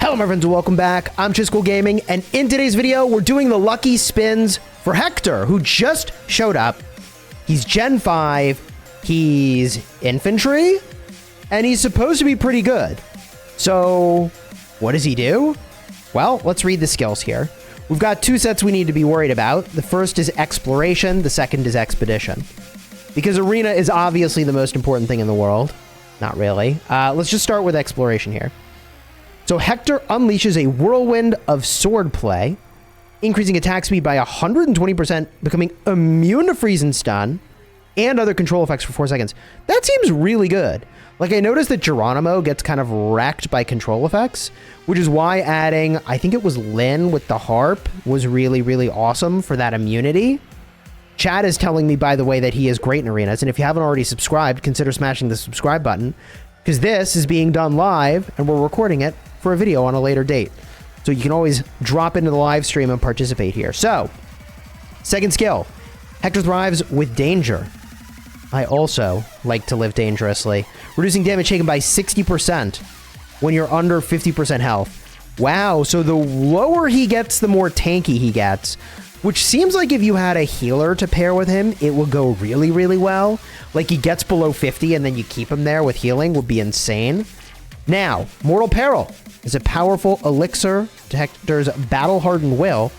Hello my friends and welcome back. I'm Chisco Gaming, and in today's video we're doing the lucky spins for Hector, who just showed up. He's Gen 5, he's infantry, and he's supposed to be pretty good. So what does he do? Well, let's read the skills here. We've got two sets we need to be worried about. The first is exploration, the second is expedition. Because arena is obviously the most important thing in the world. Not really. Let's just start with exploration here. So Hector unleashes a whirlwind of swordplay, increasing attack speed by 120%, becoming immune to freeze and stun, and other control effects for 4 seconds. That seems really good. Like, I noticed that Geronimo gets kind of wrecked by control effects, which is why adding, I think it was Lyn with the harp, was really, really awesome for that immunity. Chad is telling me, by the way, that he is great in arenas, and if you haven't already subscribed, consider smashing the subscribe button, because this is being done live, and we're recording it for a video on a later date. So you can always drop into the live stream and participate here. So, second skill, Hector thrives with danger. I also like to live dangerously. Reducing damage taken by 60% when you're under 50% health. Wow, so the lower he gets, the more tanky he gets. Which seems like if you had a healer to pair with him, it would go really, really well. Like, he gets below 50 and then you keep him there with healing would be insane. Now, Mortal Peril is a powerful elixir to Hector's battle-hardened will.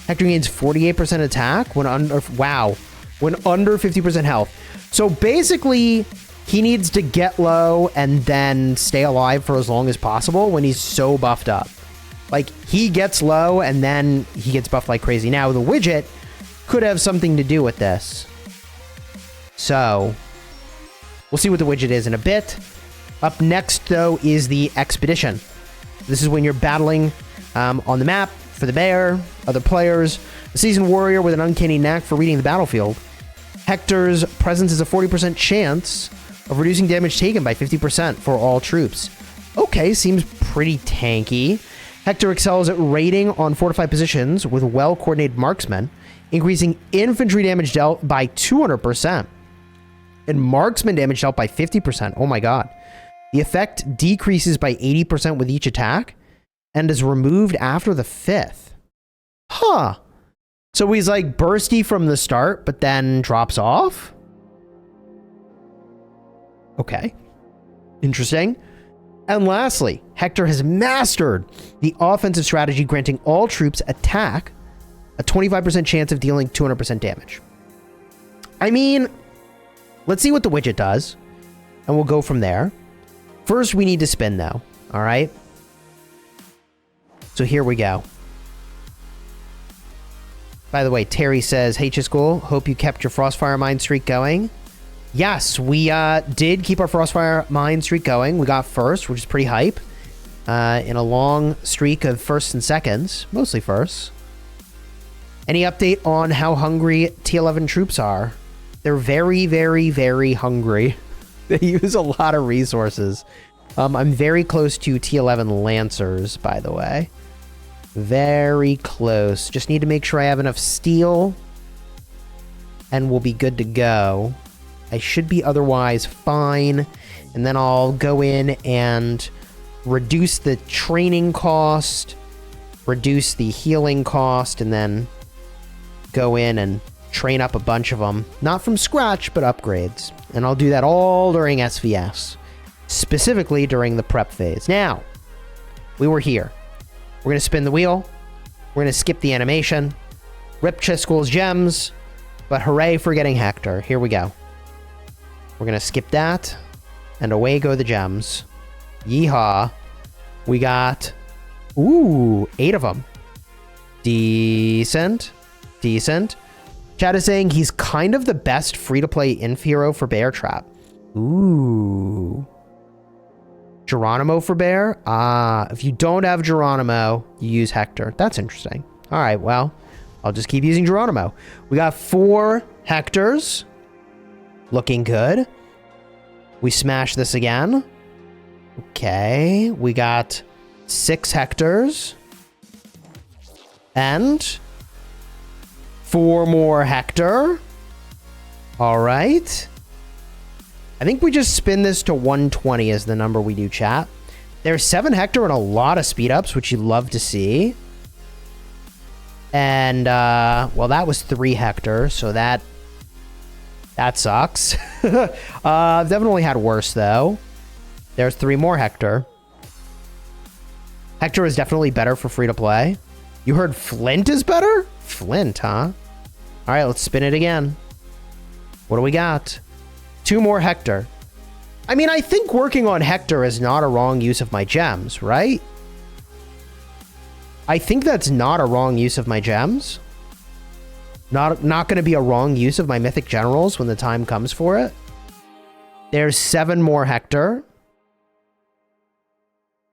Hector gains 48% attack when under 50% health. So basically, he needs to get low and then stay alive for as long as possible when he's so buffed up. Like, he gets low and then he gets buffed like crazy. Now, the widget could have something to do with this. So, we'll see what the widget is in a bit. Up next, though, is the expedition. This is when you're battling on the map for the bear, other players, a seasoned warrior with an uncanny knack for reading the battlefield. Hector's presence is a 40% chance of reducing damage taken by 50% for all troops. Okay, seems pretty tanky. Hector excels at raiding on fortified positions with well-coordinated marksmen, increasing infantry damage dealt by 200% and marksman damage dealt by 50%. Oh my god. The effect decreases by 80% with each attack and is removed after the 5th. Huh. So he's like bursty from the start, but then drops off? Okay. Interesting. And lastly, Hector has mastered the offensive strategy, granting all troops attack a 25% chance of dealing 200% damage. I mean, let's see what the widget does, and we'll go from there. First, we need to spin, though. All right? So here we go. By the way, Terry says, "Hey, Chisco, hope you kept your Frostfire Mine streak going." Yes, we did keep our Frostfire Mine streak going. We got first, which is pretty hype. In a long streak of firsts and seconds. Mostly firsts. Any update on how hungry T11 troops are? They're very, very, very hungry. They use a lot of resources. I'm very close to T11 Lancers, by the way. Very close. Just need to make sure I have enough steel. And we'll be good to go. I should be otherwise fine, and then I'll go in and reduce the training cost, reduce the healing cost, and then go in and train up a bunch of them. Not from scratch, but upgrades. And I'll do that all during SVS, specifically during the prep phase. Now, we were here. We're going to spin the wheel. We're going to skip the animation, rip Chisco's gems, but hooray for getting Hector. Here we go. We're going to skip that, and away go the gems. Yeehaw. We got, 8 of them. Decent. Decent. Chad is saying he's kind of the best free-to-play inf hero for Bear Trap. Ooh. Geronimo for Bear? If you don't have Geronimo, you use Hector. That's interesting. All right, well, I'll just keep using Geronimo. We got 4 Hectors. Looking good. We smash this again. Okay, we got 6 Hectors. And 4 more Hector. All right. I think we just spin this to 120 as the number we do, chat. There's 7 Hector and a lot of speed ups, which you'd love to see. And, well, that was 3 Hector, so that sucks. I've definitely had worse, though. There's 3 more Hector. Hector is definitely better for free-to-play. You heard Flint is better? Flint, huh? All right, let's spin it again. What do we got? 2 more Hector. I mean, I think working on Hector is not a wrong use of my gems, right? I think that's not a wrong use of my gems. Not going to be a wrong use of my mythic generals when the time comes for it. There's 7 more Hector.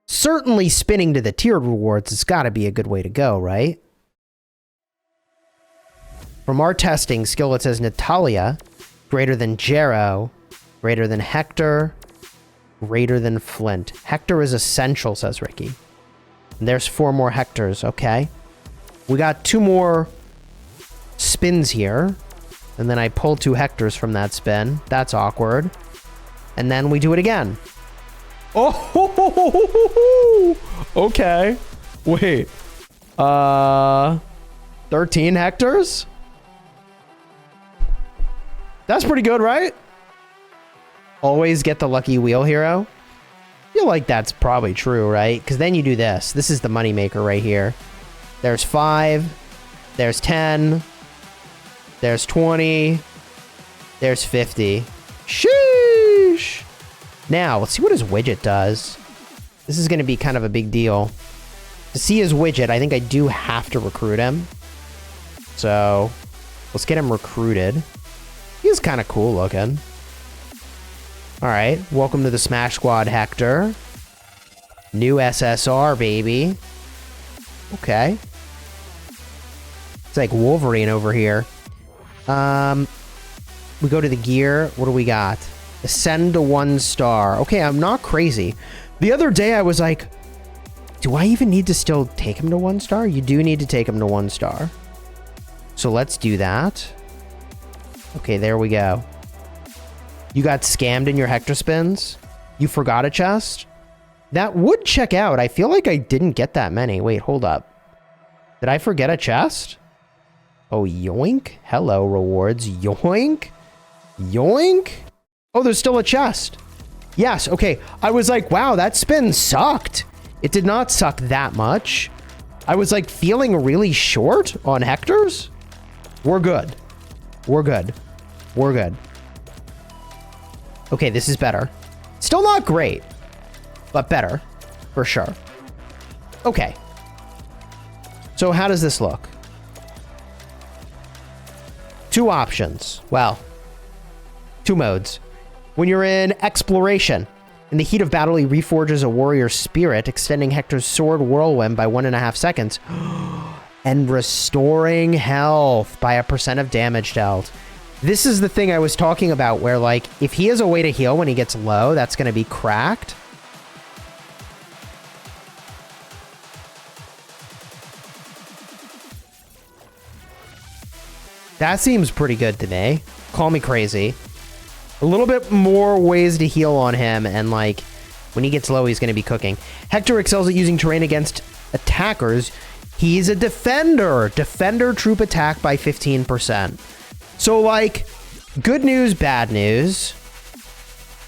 Certainly spinning to the tiered rewards has got to be a good way to go, right? From our testing, Skillet says Natalia, greater than Jero, greater than Hector, greater than Flint. Hector is essential, says Ricky. And there's 4 more Hectors, okay. We got 2 more spins here. And then I pull 2 Hectors from that spin. That's awkward. And then we do it again. Oh, okay. Wait. 13 Hectors? That's pretty good, right? Always get the lucky wheel hero. I feel like that's probably true, right? Because then you do this. This is the moneymaker right here. There's 5. There's 10. There's 20. There's 50. Sheesh. Now, let's see what his widget does. This is going to be kind of a big deal. To see his widget, I think I do have to recruit him. So, let's get him recruited. He's kind of cool looking. Alright, welcome to the Smash Squad, Hector. New SSR, baby. Okay. It's like Wolverine over here. We go to the gear. What do we got? Ascend to 1 star. Okay, I'm not crazy. The other day I was like, do I even need to still take him to 1 star? You do need to take him to 1 star. So let's do that. Okay, there we go. You got scammed in your Hector spins? You forgot a chest? That would check out. I feel like I didn't get that many. Wait, hold up. Did I forget a chest? Oh, yoink. Hello, rewards. Yoink. Yoink. Oh, there's still a chest. Yes, okay. I was like, wow, that spin sucked. It did not suck that much. I was like feeling really short on Hectors. We're good. We're good. We're good. Okay, this is better. Still not great, but better for sure. Okay. So how does this look? 2 options. Well, 2 modes. When you're in exploration, in the heat of battle, he reforges a warrior's spirit, extending Hector's sword whirlwind by 1.5 seconds, and restoring health by a % of damage dealt. This is the thing I was talking about, where, like, if he has a way to heal when he gets low, that's going to be cracked. That seems pretty good to me. Call me crazy. A little bit more ways to heal on him, and, like, when he gets low, he's going to be cooking. Hector excels at using terrain against attackers. He's a defender. Defender troop attack by 15%. So, like, good news, bad news.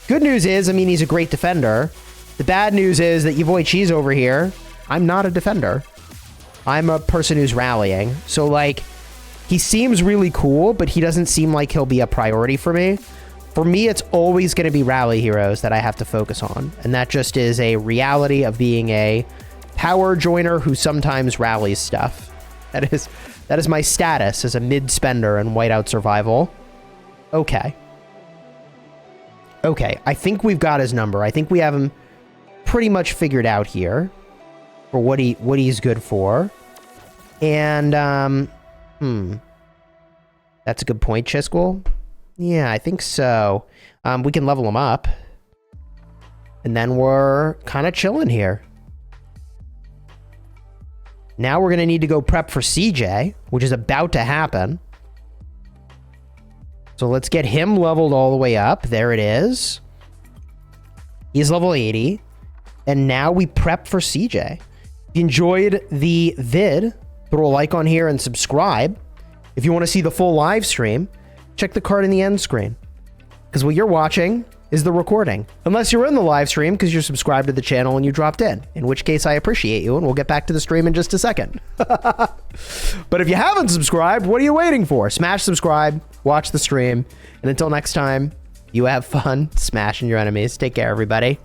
Good news is, I mean, he's a great defender. The bad news is that your boy Cheese over here, I'm not a defender. I'm a person who's rallying. So, like, he seems really cool, but he doesn't seem like he'll be a priority for me. For me, it's always going to be rally heroes that I have to focus on. And that just is a reality of being a power joiner who sometimes rallies stuff. That is my status as a mid-spender in Whiteout Survival. Okay. Okay, I think we've got his number. I think we have him pretty much figured out here for what he's good for. And, that's a good point, Chisquel. Yeah, I think so. We can level him up. And then we're kind of chilling here. Now we're going to need to go prep for CJ, which is about to happen. So let's get him leveled all the way up. There it is. He's level 80. And now we prep for CJ. If you enjoyed the vid, throw a like on here and subscribe. If you want to see the full live stream, check the card in the end screen. Because what you're watching is the recording. Unless you're in the live stream because you're subscribed to the channel and you dropped in which case I appreciate you, and we'll get back to the stream in just a second. But if you haven't subscribed, what are you waiting for? Smash subscribe, watch the stream, and until next time, you have fun smashing your enemies. Take care, everybody.